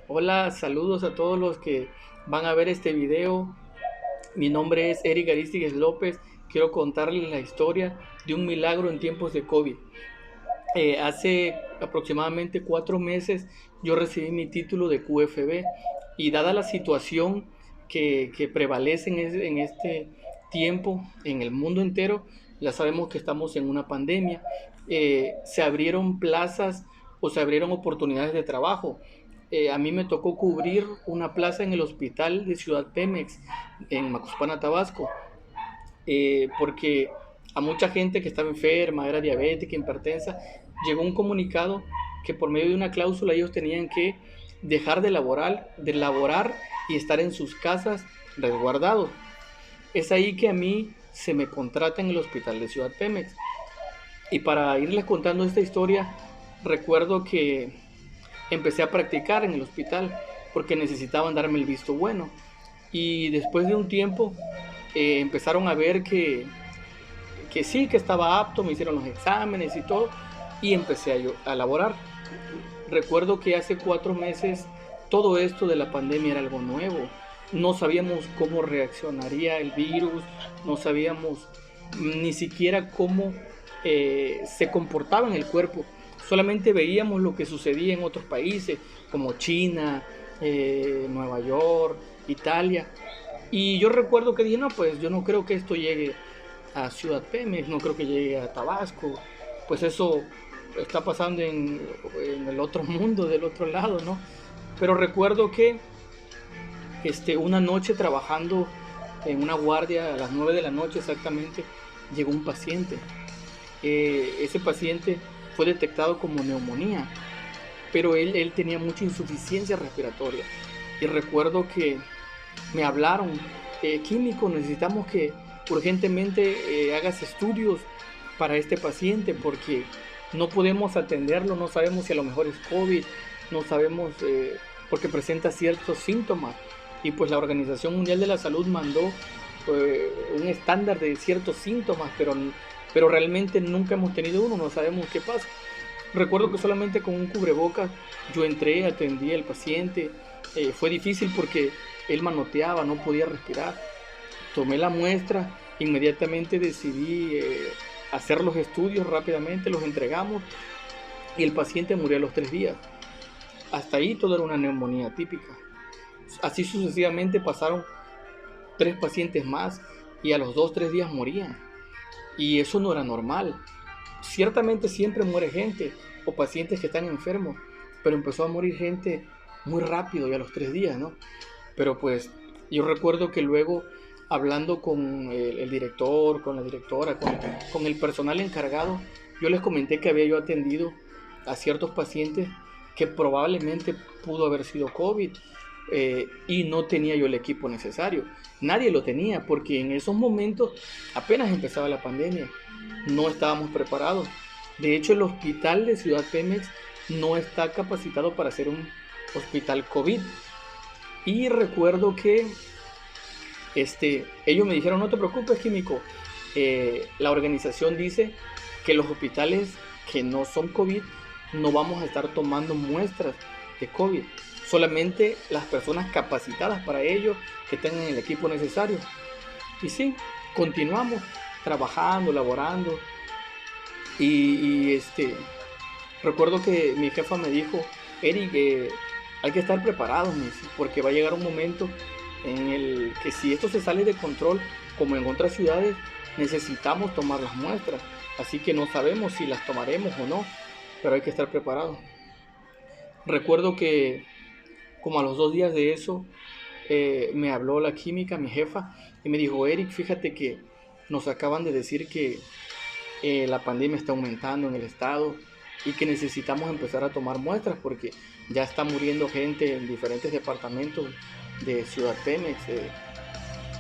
Hola, saludos a todos los que van a ver este video. Mi nombre es Eric Arístiguez López. Quiero contarles la historia de un milagro en tiempos de COVID. Hace aproximadamente 4 meses yo recibí mi título de QFB y dada la situación que prevalece en este tiempo en el mundo entero, ya sabemos que estamos en una pandemia, se abrieron plazas o se abrieron oportunidades de trabajo. A mí me tocó cubrir una plaza en el hospital de Ciudad Pemex, en Macuspana, Tabasco, porque a mucha gente que estaba enferma, era diabética, hipertensa, llegó un comunicado que por medio de una cláusula ellos tenían que dejar de laborar y estar en sus casas resguardados. Es ahí que a mí se me contrata en el hospital de Ciudad Pemex. Y para irles contando esta historia, recuerdo que empecé a practicar en el hospital porque necesitaban darme el visto bueno. Y después de un tiempo empezaron a ver que sí, que estaba apto, me hicieron los exámenes y todo, y empecé a laborar. Recuerdo que hace 4 meses todo esto de la pandemia era algo nuevo. No sabíamos cómo reaccionaría el virus, no sabíamos ni siquiera cómo se comportaba en el cuerpo. Solamente veíamos lo que sucedía en otros países, como China, Nueva York, Italia. Y yo recuerdo que dije, no, pues yo no creo que esto llegue a Ciudad Pemex, no creo que llegue a Tabasco, pues eso está pasando en el otro mundo, del otro lado, ¿no? Pero recuerdo que una noche trabajando en una guardia a las 9 de la noche exactamente, llegó un paciente. Ese paciente fue detectado como neumonía, pero él tenía mucha insuficiencia respiratoria. Y recuerdo que me hablaron, químico, necesitamos que urgentemente hagas estudios para este paciente porque no podemos atenderlo, no sabemos si a lo mejor es COVID, no sabemos porque presenta ciertos síntomas. Y pues la Organización Mundial de la Salud mandó un estándar de ciertos síntomas, pero realmente nunca hemos tenido uno, no sabemos qué pasa. Recuerdo que solamente con un cubrebocas yo entré, atendí al paciente. Fue difícil porque él manoteaba, no podía respirar. Tomé la muestra, inmediatamente decidí hacer los estudios rápidamente, los entregamos y el paciente murió a los 3 días. Hasta ahí todo era una neumonía típica. Así sucesivamente pasaron 3 pacientes más y a los 2, 3 días morían. Y eso no era normal. Ciertamente siempre muere gente o pacientes que están enfermos, pero empezó a morir gente muy rápido y a los 3 días, ¿no? Pero pues yo recuerdo que luego hablando con el director, con la directora, con el personal encargado, yo les comenté que había yo atendido a ciertos pacientes que probablemente pudo haber sido COVID, y no tenía yo el equipo necesario. Nadie lo tenía porque en esos momentos apenas empezaba la pandemia, no estábamos preparados. De hecho, el hospital de Ciudad Pemex no está capacitado para ser un hospital COVID. Y recuerdo que ellos me dijeron, no te preocupes, químico, la organización dice que los hospitales que no son COVID no vamos a estar tomando muestras de COVID, solamente las personas capacitadas para ello, que tengan el equipo necesario. Y sí, continuamos trabajando, laborando, y recuerdo que mi jefa me dijo, Eric, hay que estar preparados, porque va a llegar un momento en el que si esto se sale de control, como en otras ciudades, necesitamos tomar las muestras. Así que no sabemos si las tomaremos o no, pero hay que estar preparados. Recuerdo que como a los 2 días de eso, me habló la química, mi jefa, y me dijo, Eric, fíjate que nos acaban de decir que la pandemia está aumentando en el estado y que necesitamos empezar a tomar muestras porque ya está muriendo gente en diferentes departamentos de Ciudad Pemex.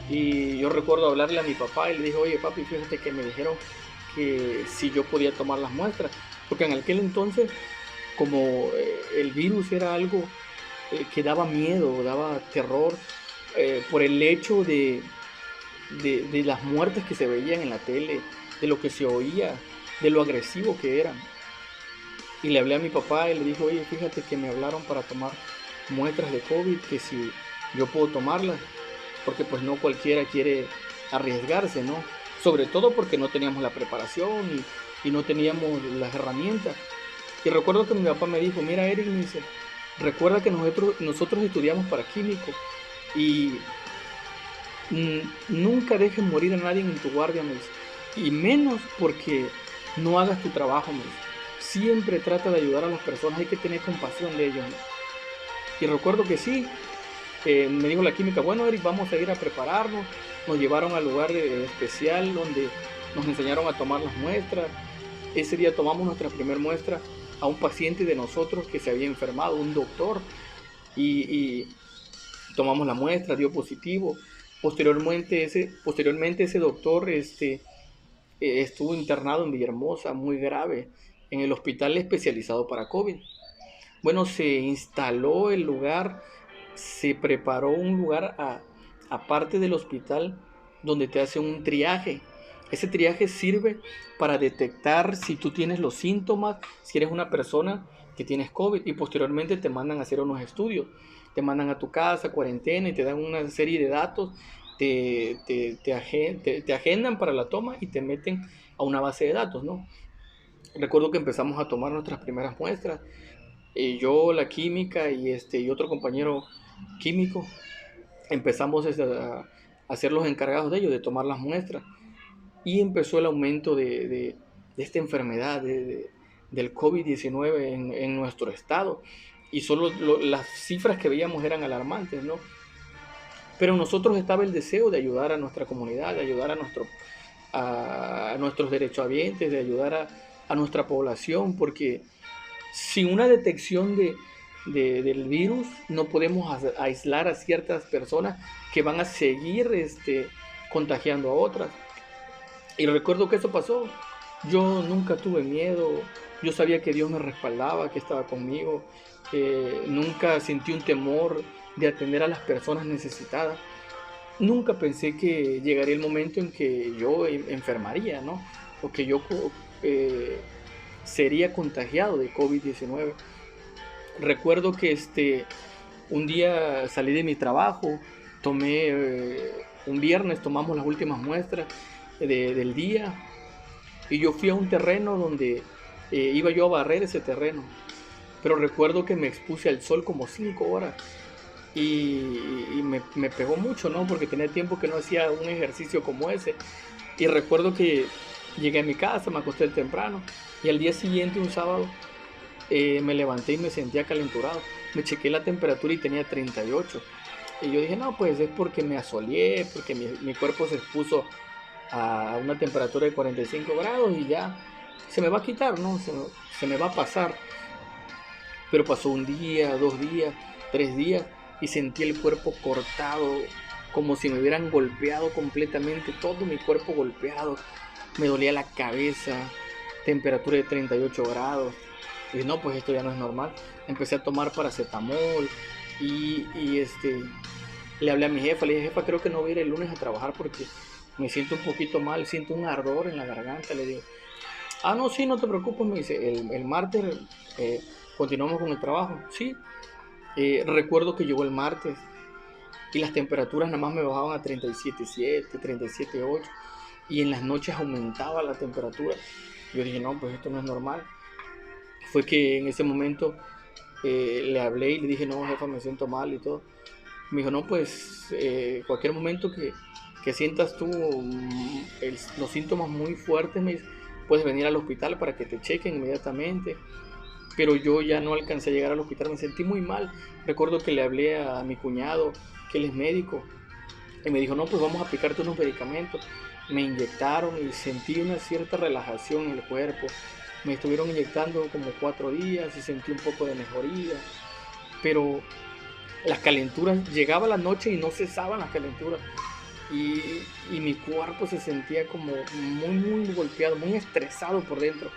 Y yo recuerdo hablarle a mi papá y le dije, oye papi, fíjate que me dijeron que si yo podía tomar las muestras, porque en aquel entonces, como el virus era algo que daba miedo, daba terror, por el hecho de las muertes que se veían en la tele, de lo que se oía, de lo agresivo que eran. Y le hablé a mi papá y le dije, oye, fíjate que me hablaron para tomar muestras de COVID, que si yo puedo tomarlas, porque pues no cualquiera quiere arriesgarse, ¿no? Sobre todo porque no teníamos la preparación y no teníamos las herramientas. Y recuerdo que mi papá me dijo, mira Eric, me dice, recuerda que nosotros estudiamos para químico y nunca dejes morir a nadie en tu guardia, me dice, y menos porque no hagas tu trabajo, me dice. Siempre trata de ayudar a las personas, hay que tener compasión de ellos, ¿no? Y recuerdo que sí, me dijo la química, bueno Eric, vamos a ir a prepararnos. Nos llevaron al lugar especial donde nos enseñaron a tomar las muestras. Ese día tomamos nuestra primera muestra a un paciente de nosotros que se había enfermado, un doctor, y tomamos la muestra, dio positivo. Posteriormente ese doctor estuvo internado en Villahermosa, muy grave, en el hospital especializado para COVID. Bueno, se instaló el lugar, se preparó un lugar aparte del hospital donde te hacen un triaje. Ese triaje sirve para detectar si tú tienes los síntomas, si eres una persona que tienes COVID, y posteriormente te mandan a hacer unos estudios. Te mandan a tu casa, cuarentena, y te dan una serie de datos, te agendan para la toma y te meten a una base de datos, ¿no? Recuerdo que empezamos a tomar nuestras primeras muestras, yo, la química y otro compañero químico, empezamos a ser los encargados de ello, de tomar las muestras. Y empezó el aumento de esta enfermedad, del COVID-19 en nuestro estado. Y solo las cifras que veíamos eran alarmantes, ¿no? Pero en nosotros estaba el deseo de ayudar a nuestra comunidad, de ayudar a nuestros derechohabientes, de ayudar a nuestra población, porque sin una detección del virus no podemos aislar a ciertas personas que van a seguir contagiando a otras. Y recuerdo que eso pasó. Yo nunca tuve miedo. Yo sabía que Dios me respaldaba, que estaba conmigo. Nunca sentí un temor de atender a las personas necesitadas. Nunca pensé que llegaría el momento en que yo enfermaría, ¿no? O que yo eh, sería contagiado de COVID-19. Recuerdo que un día salí de mi trabajo, un viernes tomamos las últimas muestras del día, y yo fui a un terreno donde iba yo a barrer ese terreno, pero recuerdo que me expuse al sol como 5 horas y me pegó mucho, ¿no? Porque tenía tiempo que no hacía un ejercicio como ese. Y recuerdo que llegué a mi casa, me acosté temprano, y al día siguiente, un sábado, me levanté y me sentía calenturado. Me chequé la temperatura y tenía 38. Y yo dije, no, pues es porque me asoleé, porque mi cuerpo se expuso a una temperatura de 45 grados y ya se me va a quitar, ¿no? Se me va a pasar. Pero pasó un día, 2 días, 3 días, y sentí el cuerpo cortado, como si me hubieran golpeado completamente, todo mi cuerpo golpeado. Me dolía la cabeza, temperatura de 38 grados. Y no, pues esto ya no es normal. Empecé a tomar paracetamol y le hablé a mi jefa, le dije, jefa, creo que no voy a ir el lunes a trabajar porque me siento un poquito mal, siento un ardor en la garganta. Le digo, ah, no, sí, no te preocupes, me dice, el martes continuamos con el trabajo. Sí, recuerdo que llegó el martes y las temperaturas nada más me bajaban a 37.7, 37.8, y en las noches aumentaba la temperatura. Yo dije, no, pues esto no es normal. Fue que en ese momento le hablé y le dije, no, jefa, me siento mal y todo. Me dijo, no, pues cualquier momento que sientas tú los síntomas muy fuertes, puedes venir al hospital para que te chequen inmediatamente. Pero yo ya no alcancé a llegar al hospital, me sentí muy mal. Recuerdo que le hablé a mi cuñado, que él es médico, y me dijo, no, pues vamos a aplicarte unos medicamentos. Me inyectaron y sentí una cierta relajación en el cuerpo. Me estuvieron inyectando como 4 días y sentí un poco de mejoría. Pero las calenturas, llegaba la noche y no cesaban las calenturas. Y mi cuerpo se sentía como muy golpeado, muy estresado por dentro.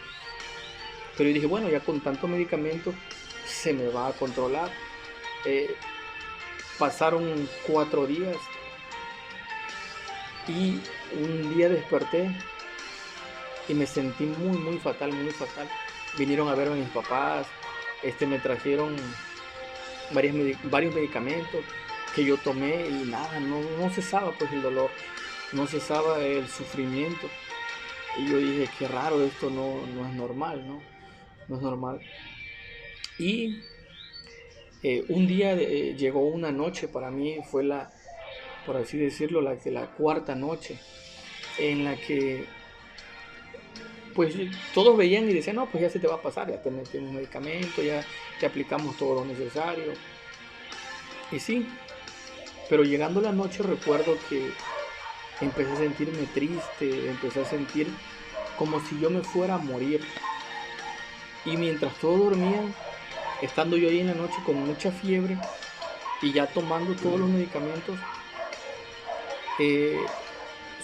Pero yo dije, bueno, ya con tanto medicamento se me va a controlar. Pasaron 4 días y un día desperté y me sentí muy fatal, muy fatal. Vinieron a verme mis papás, me trajeron varios medicamentos que yo tomé y nada, no cesaba pues el dolor, no cesaba el sufrimiento. Y yo dije, qué raro, esto no es normal, ¿no? No es normal. Y un día llegó una noche, para mí fue por así decirlo, la cuarta noche, en la que pues todos veían y decían, no, pues ya se te va a pasar, ya te metimos medicamento, ya te aplicamos todo lo necesario. Y sí, pero llegando la noche recuerdo que empecé a sentirme triste, empecé a sentir como si yo me fuera a morir. Y mientras todos dormían, estando yo ahí en la noche con mucha fiebre y ya tomando todos los medicamentos, eh,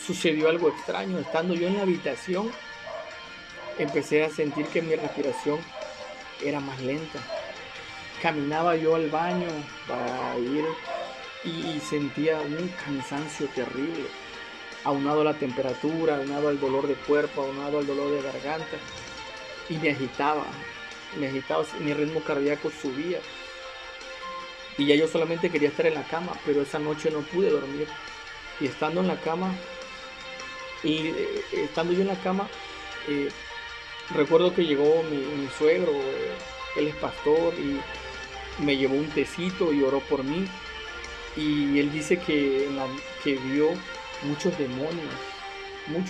sucedió algo extraño. Estando yo en la habitación, empecé a sentir que mi respiración era más lenta. Caminaba yo al baño para ir y sentía un cansancio terrible, aunado a la temperatura, aunado al dolor de cuerpo, aunado al dolor de garganta, y me agitaba, mi ritmo cardíaco subía, y ya yo solamente quería estar en la cama, pero esa noche no pude dormir, y estando en la cama, estando yo en la cama, eh, recuerdo que llegó mi suegro, él es pastor, y me llevó un tecito y oró por mí, y él dice que vio muchos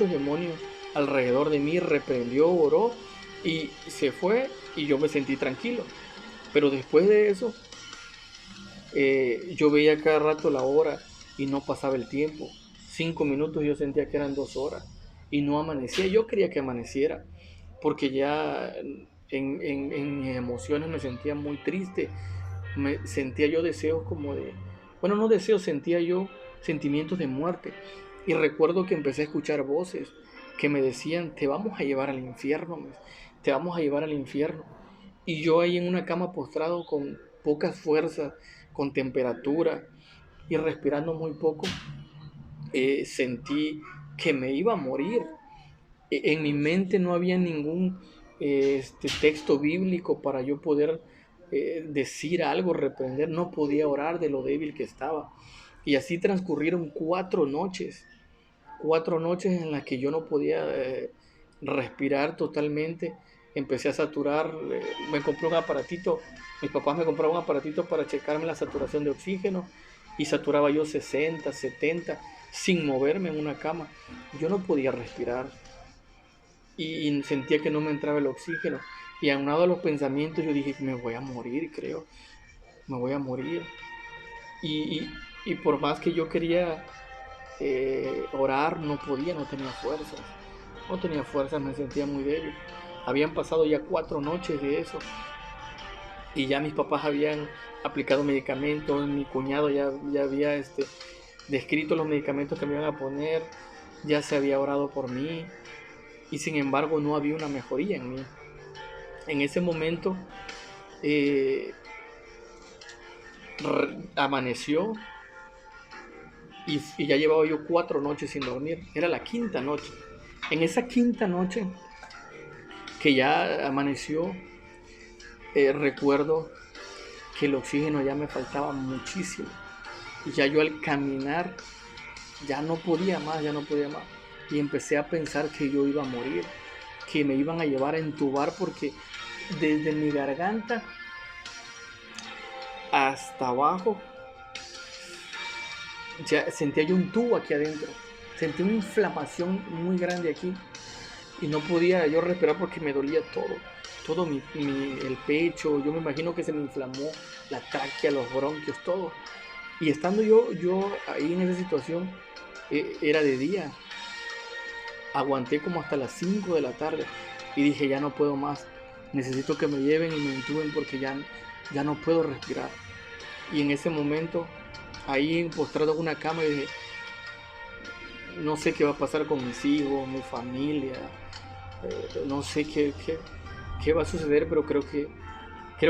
demonios alrededor de mí, reprendió, oró y se fue y yo me sentí tranquilo. Pero después de eso, yo veía cada rato la hora y no pasaba el tiempo. 5 minutos yo sentía que eran 2 horas y no amanecía. Yo quería que amaneciera porque ya en mis emociones me sentía muy triste. Me sentía yo deseos como de, bueno, no deseos, sentía yo sentimientos de muerte. Y recuerdo que empecé a escuchar voces que me decían, te vamos a llevar al infierno, te vamos a llevar al infierno. Y yo ahí en una cama postrado con pocas fuerzas, con temperatura y respirando muy poco, sentí que me iba a morir. En mi mente no había ningún texto bíblico para yo poder decir algo, reprender, no podía orar de lo débil que estaba. Y así transcurrieron 4 noches en las que yo no podía respirar totalmente. Empecé a saturar, me compré un aparatito, mis papás me compraron un aparatito para checarme la saturación de oxígeno y saturaba yo 60, 70 sin moverme en una cama. Yo no podía respirar y sentía que no me entraba el oxígeno. Y aunado a los pensamientos, yo dije, me voy a morir, creo, me voy a morir. Y por más que yo quería orar, no podía, no tenía fuerzas, me sentía muy débil. Habían pasado ya 4 noches de eso y ya mis papás habían aplicado medicamentos, mi cuñado ya había descrito los medicamentos que me iban a poner, ya se había orado por mí y sin embargo no había una mejoría en mí. En ese momento amaneció y ya llevaba yo 4 noches sin dormir. Era la quinta noche. En esa quinta noche que ya amaneció, recuerdo que el oxígeno ya me faltaba muchísimo. Y ya yo al caminar ya no podía más. Y empecé a pensar que yo iba a morir, que me iban a llevar a entubar porque desde mi garganta hasta abajo ya sentía yo un tubo aquí adentro. Sentí una inflamación muy grande aquí y no podía yo respirar porque me dolía todo el pecho. Yo me imagino que se me inflamó la tráquea, los bronquios, todo. Y estando yo ahí en esa situación, era de día. Aguanté como hasta las 5 de la tarde y dije, ya no puedo más. Necesito que me lleven y me intuben porque ya no puedo respirar. Y en ese momento, ahí postrado en una cama, dije, no sé qué va a pasar con mis hijos, mi familia, no sé qué va a suceder, pero creo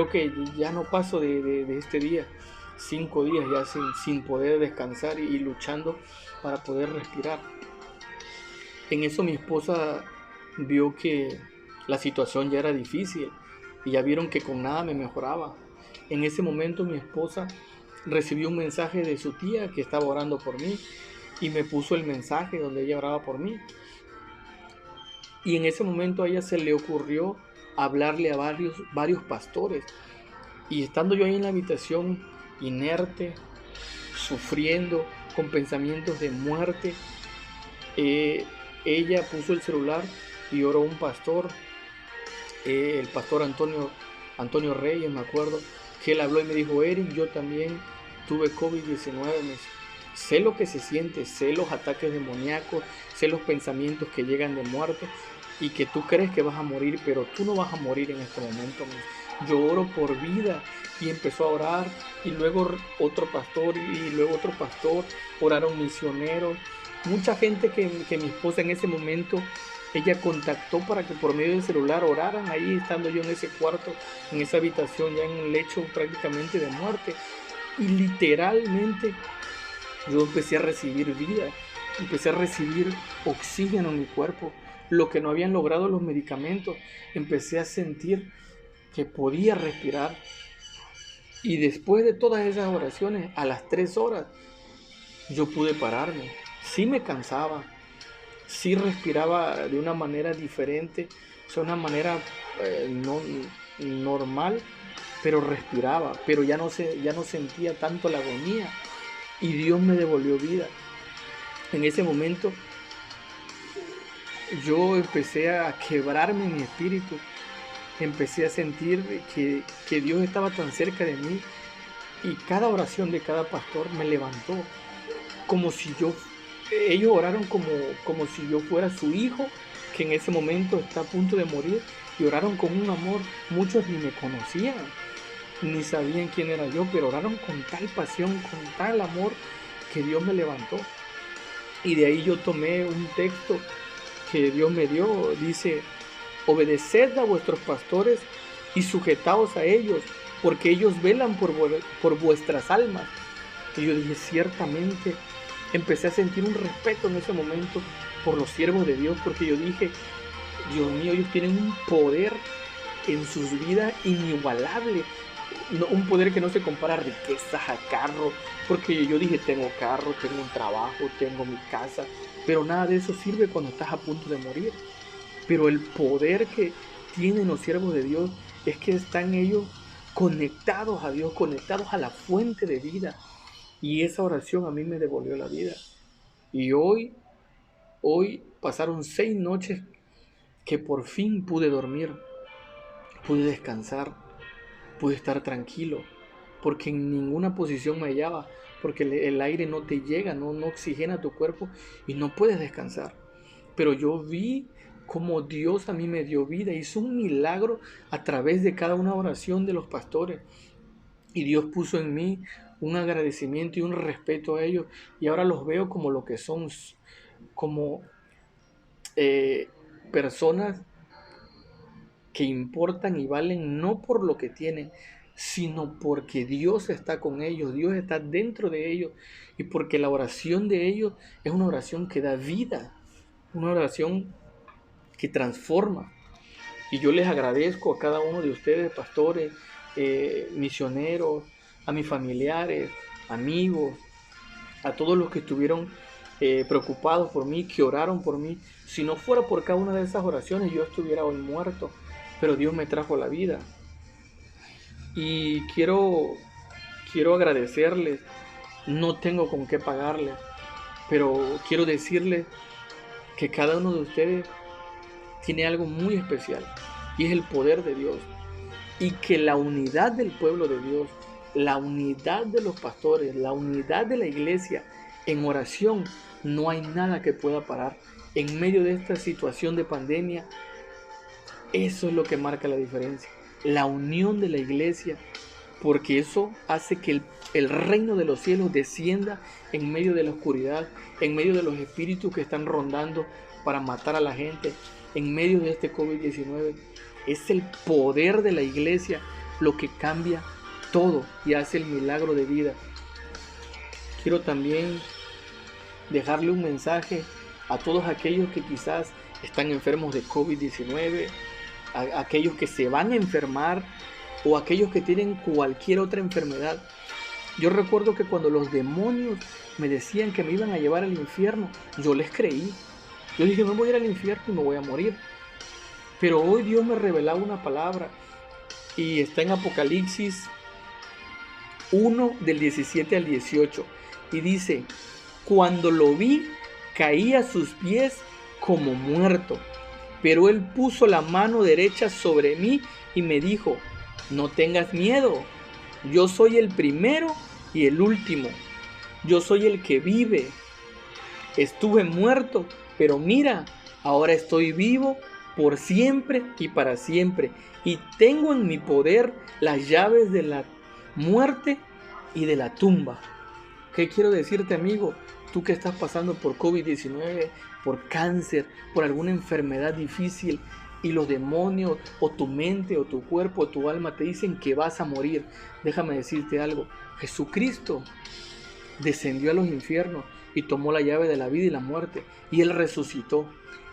que ya no paso de este día, 5 días ya sin poder descansar y luchando para poder respirar. En eso mi esposa vio que la situación ya era difícil y ya vieron que con nada me mejoraba. En ese momento mi esposa recibió un mensaje de su tía que estaba orando por mí y me puso el mensaje donde ella oraba por mí. Y en ese momento a ella se le ocurrió hablarle a varios pastores. Y estando yo ahí en la habitación, inerte, sufriendo, con pensamientos de muerte, ella puso el celular y oró a un pastor, el pastor Antonio Reyes, me acuerdo, que él habló y me dijo: Eric, yo también tuve COVID-19, sé lo que se siente, sé los ataques demoníacos, sé los pensamientos que llegan de muerte y que tú crees que vas a morir, pero tú no vas a morir en este momento. Yo oro por vida. Y empezó a orar, y luego otro pastor, y luego otro pastor, oraron misioneros, mucha gente que mi esposa en ese momento, ella contactó para que por medio del celular oraran ahí, estando yo en ese cuarto, en esa habitación, ya en un lecho prácticamente de muerte. Y literalmente yo empecé a recibir vida, empecé a recibir oxígeno en mi cuerpo, lo que no habían logrado los medicamentos. Empecé a sentir que podía respirar. Y después de todas esas oraciones, a las 3 horas, yo pude pararme. Sí me cansaba, sí respiraba de una manera diferente, o sea, una manera no normal, pero respiraba, pero ya no sentía tanto la agonía y Dios me devolvió vida. En ese momento yo empecé a quebrarme en mi espíritu, empecé a sentir que Dios estaba tan cerca de mí. Y cada oración de cada pastor me levantó, como si ellos oraron como si yo fuera su hijo, que en ese momento está a punto de morir, y oraron con un amor. Muchos ni me conocían, ni sabían quién era yo, pero oraron con tal pasión, con tal amor, que Dios me levantó. Y de ahí yo tomé un texto que Dios me dio, dice: obedeced a vuestros pastores y sujetaos a ellos, porque ellos velan por vuestras almas. Y yo dije, ciertamente, empecé a sentir un respeto en ese momento por los siervos de Dios, porque yo dije, Dios mío, ellos tienen un poder en sus vidas inigualable, un poder que no se compara a riquezas, a carro, porque yo dije, tengo carro, tengo un trabajo, tengo mi casa, pero nada de eso sirve cuando estás a punto de morir. Pero el poder que tienen los siervos de Dios es que están ellos conectados a Dios, conectados a la fuente de vida. Y esa oración a mí me devolvió la vida. Y hoy pasaron 6 noches que por fin pude dormir, pude descansar, pude estar tranquilo, porque en ninguna posición me hallaba, porque el aire no te llega, no oxigena tu cuerpo y no puedes descansar. Pero yo vi cómo Dios a mí me dio vida, hizo un milagro a través de cada una oración de los pastores. Y Dios puso en mí un agradecimiento y un respeto a ellos. Y ahora los veo como lo que son, como personas que importan y valen no por lo que tienen, sino porque Dios está con ellos, Dios está dentro de ellos, y porque la oración de ellos es una oración que da vida, una oración que transforma. Y yo les agradezco a cada uno de ustedes, pastores, misioneros, a mis familiares, amigos, a todos los que estuvieron preocupados por mí, que oraron por mí. Si no fuera por cada una de esas oraciones, yo estuviera hoy muerto, pero Dios me trajo la vida. Y quiero agradecerles. No tengo con qué pagarles, pero quiero decirles que cada uno de ustedes tiene algo muy especial, y es el poder de Dios, y que la unidad del pueblo de Dios, la unidad de los pastores, la unidad de la iglesia en oración, no hay nada que pueda parar. En medio de esta situación de pandemia, eso es lo que marca la diferencia, la unión de la iglesia, porque eso hace que el reino de los cielos descienda en medio de la oscuridad, en medio de los espíritus que están rondando para matar a la gente, en medio de este COVID-19. Es el poder de la iglesia lo que cambia todo y hace el milagro de vida. Quiero también dejarle un mensaje a todos aquellos que quizás están enfermos de COVID-19, a aquellos que se van a enfermar o aquellos que tienen cualquier otra enfermedad. Yo recuerdo que cuando los demonios me decían que me iban a llevar al infierno, yo les creí. Yo dije, me voy a ir al infierno y me voy a morir. Pero hoy Dios me revelaba una palabra y está en Apocalipsis 1 del 17 al 18 y dice: cuando lo vi, caí a sus pies como muerto, pero él puso la mano derecha sobre mí y me dijo: no tengas miedo, yo soy el primero y el último, yo soy el que vive. Estuve muerto, pero mira, ahora estoy vivo por siempre y para siempre, y tengo en mi poder las llaves de la muerte y de la tumba. ¿Qué quiero decirte, amigo? Tú que estás pasando por COVID-19, por cáncer, por alguna enfermedad difícil, y los demonios o tu mente o tu cuerpo o tu alma te dicen que vas a morir. Déjame decirte algo. Jesucristo descendió a los infiernos y tomó la llave de la vida y la muerte, y Él resucitó.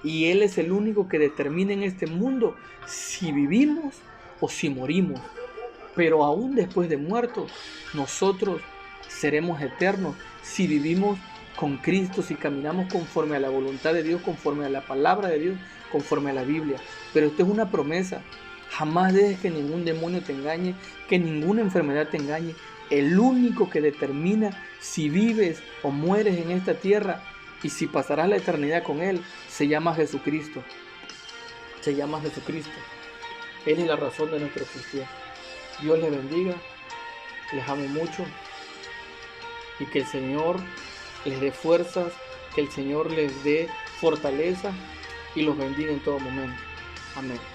Y Él es el único que determina en este mundo si vivimos o si morimos. Pero aún después de muertos, nosotros seremos eternos si vivimos con Cristo, si caminamos conforme a la voluntad de Dios, conforme a la palabra de Dios, conforme a la Biblia. Pero esto es una promesa. Jamás dejes que ningún demonio te engañe, que ninguna enfermedad te engañe. El único que determina si vives o mueres en esta tierra y si pasarás la eternidad con Él, se llama Jesucristo. Se llama Jesucristo. Él es la razón de nuestra existencia. Dios les bendiga, les amo mucho y que el Señor les dé fuerzas, que el Señor les dé fortaleza y los bendiga en todo momento. Amén.